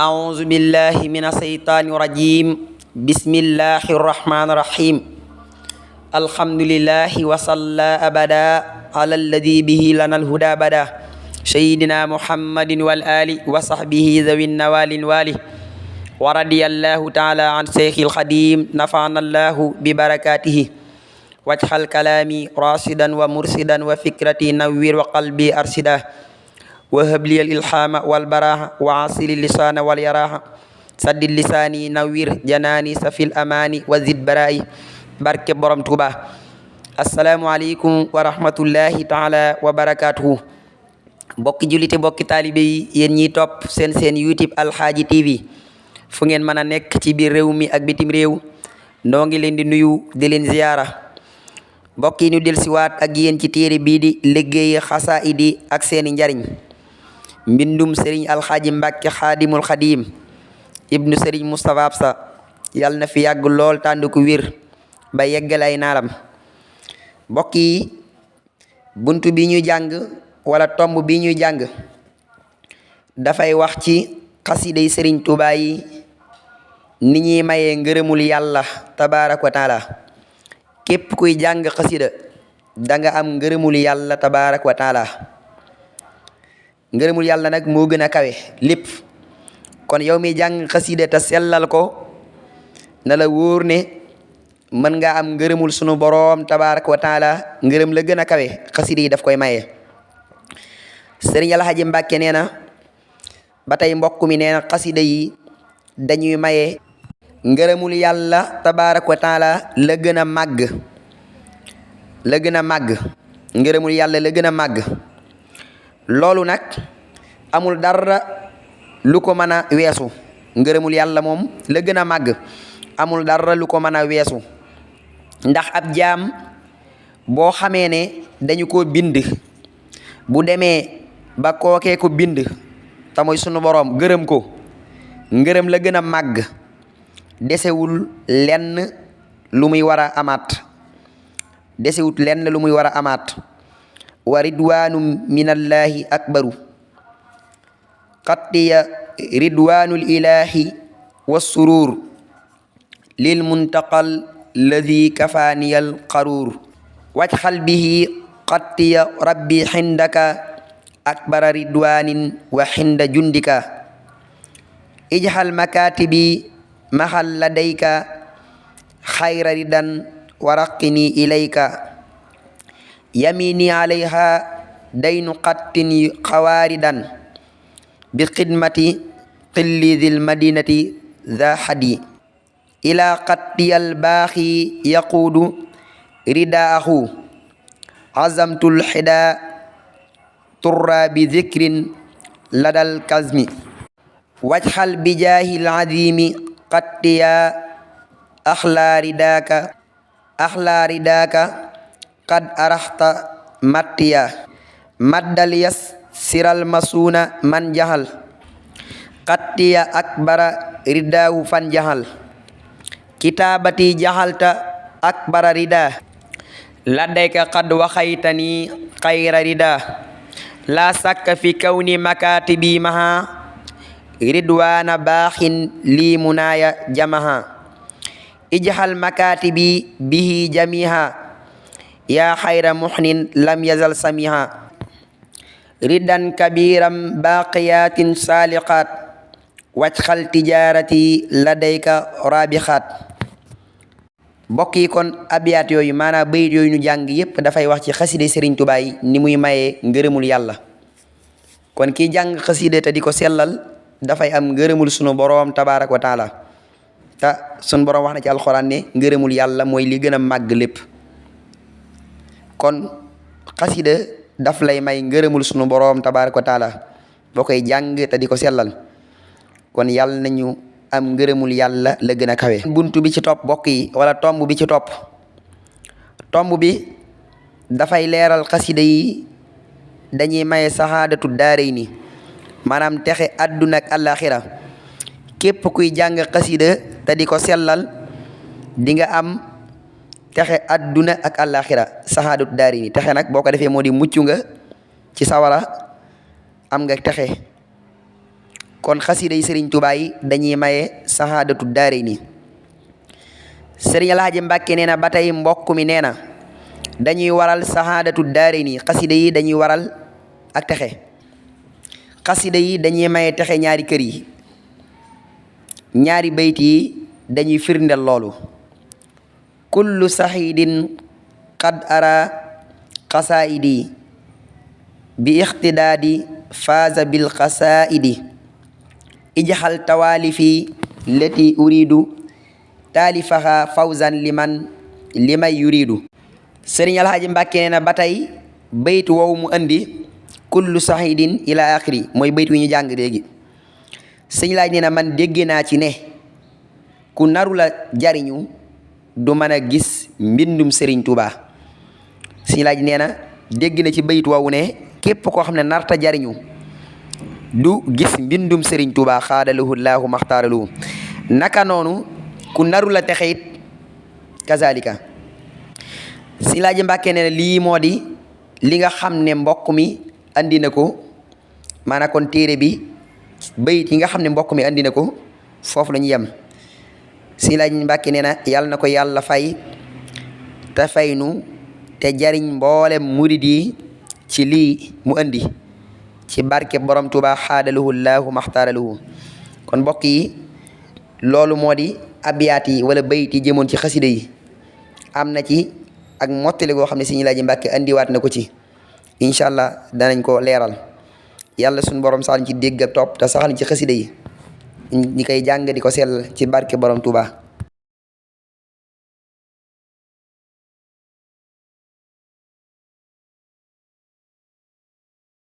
أعوذ بالله من الشيطان الرجيم بسم الله الرحمن الرحيم الحمد لله وصلى أبدا على الذي به لنا الهدى بدا سيدنا محمد والآل وصحبه ذوي النوال والي ورضي الله تعالى عن شيخ الخديم نفعنا الله ببركاته واجعل كلامي راشدا ومرشدا وفكرتي نوّر وقلبي أرشدا وهب لي الإلحام والبراحة وعاصل اللسان واليراحة سد لساني نوّر جناني سفي الأماني وزد برائي barke borom Tuuba asalaamualeykum wa rahmatullahi taala wa barakatuhu bokki julite bokki taalibe yi yéen ñiy topp seen YouTube Alxaaji TV fu ngeen mën a nekk ci biir réew mi ak bitim réew noo ngi leen di nuyu di leen ziyaara mbokk yi ñu del siwaat ak yéen ci téere bii di liggéey xasaayidi ak seeni njariñ mbindum sëriñ Alxaaji Mbàkke xaadimul xadim ibnu sëriñ Moustapha Absa yàlla na fi yàgg lool tànd ko wér ba yeggal ay naalam mbokk yi bunt bi ñuy jàng wala tomb bi ñuy jàng dafay wax ci xasida yi sëriñ Tuubaa yi ni ñuy mayee ngërëmul yàlla tabaaraka wa taala képp kuy jàng xasida danga am ngërëmul yàlla tabaaraka wa taala ngërëmul yàlla nag moo gën a kawe lépp kon yow mi jàng xasida te sellal ko na la wóor ne mën nga am ngërëmul sunu boroom tabaaraka wa taala ngërëm la gën a kawe xasida yi daf koy maye sëriñ Alxaaji Mbàkke nee na ba tey mbokk mi nee na xasida yi dañuy maye ngërëmul yàlla tabaaraka wa taala la gën a màgg ngërëmul yàlla la gën a màgg loolu nag amul dara lu ko mën a weesu ngërëmul yàlla moom la gën a màgg amul dara lu ko mën a weesu ndax ab jaam boo xamee ne dañu ko bind bu demee ba kookee ko bind te mooy sunu boroom gërëm ko ngërëm la gën a màgg desewul lenn lu muy war a amaat wa ridwaanu minallahi akbaru xattiya ridwaanul ilahi wassurur lil muntaqal ladhi kafaaniyal qaruur wajxal bihi xattiya rabbi xindaka akbara ridwaanin wa xinda jundika ijxal makaatibi maxal ladayka xayra ridan wa raqini ilayka yamini alayha daynu xattin xawaaridan bi xidmati xilli dil madinati za xadi ila qattiyal baaxi yaquudu ridaahu azamtul xida turra bi zikrin ladal kazmi wajxal bi jaahil azimi qattiya axlaa ridaaka qad araxta mattiya maddal yas siral masuuna man jahal qattiya akbara ridaahu fan jahal kitaabati jahalta akbara rida ladayka qad waxaytani xayra rida la sakka fi kawni makatibi maha ridwana baaxin lii munaaya jamaha ijhal makatibi bihi jamiha ya xayra muxnin lam yazal samiha ridan kabiram baqiyatin saliqat wajxal tijarati ladayka rabixat mbokk yi kon abiyaat yooyu maanaam bayit yooyu ñu jàng yépp dafay wax ci xaside Sëriñ Tuubaa yi ni muy mayee ngërëmul yàlla kon kii jàng xaside te di ko sellal dafay am ngërëmul sunu boroom tabaaraka wa taala te sunu boroom wax na ci alxuraan ne ngërëmul yàlla mooy li gën a màgg lépp kon xaside daf lay may ngërëmul sunu boroom tabaaraka wa taala boo koy jàng te di ko sellal kon yàlla nañu am ngërëmul yàlla la gën a kawe buntu bi ci topp bokk yi wala tomb bi ci topp tomb bi dafay leeral xasida yi dañuy maye saxaadatu daarayni maanaam texe àdduna ak àllaaxira képp kuy jàng xasida te di ko sellal di nga am texe àdduna ak àllaaxira saxaadatu daarayni texe nag boo ko defee moo di mucc nga ci sawara am nga texe kon xasida yi sëriñ Tuubaa yi dañuy maye sahaadatu daarayni. sëriñ Alaaji Mbàkke nee na ba tey mbokk mi nee na dañuy waral sahaadatu daarayni, xasida yi dañuy waral ak texe. xasida yi dañuy maye texe ñaari kër yi. ñaari bayt yi dañuy firndeel loolu. kullu saxiidin qad ara qasaidi bi ixtidaadi faaza bil qasaidi ijxal tawaalifi lati uridu taalifaha fawzan limay yuridu. sëriñ Alxaaji Mbàkke nee na ba tey bayt wow mu andi kullu saxiidin ila axiri mooy bayt wi ñu jàng léegi. sëñ laaj nee na man dégg naa ci ne ku naru la jariñu du mën a gis mbindum Serigne Touba. sëñ laaj nee na dégg na ci bayit woowu ne képp koo xam ne narta jariñu du gis mbindum Serigne Touba xaadalahu laahu maxtaaralahu. naka noonu ku naru la texe it kazalika. sëñ laaj Mbàkke nee na lii moo di li nga xam ne mbokk mi andi na ko, maanaam kon téere bi bayit yi nga xam ne mbokk mi andi na ko foofu la ñu yem. sëñ laaj Mbàkke nee na yàlla na ko yàlla fay te fay nu te jariñ mboolem murid yi ci lii mu andi ci barke borom Tuuba xaadalahu laahu maxtaaralahu. kon mbokk yi loolu moo di abiyaat yi wala bayit yi jëmoon ci xasida yi. am na ci ak mottali goo xam ne sëñ laaj Mbàkke andiwaat na ko ci, incha allah danañ ko leeral. yàlla suñu borom saxal ci dégg ak topp te saxal ci xasida yi ñi koy jàng di ko sell ci barke borom Tuuba.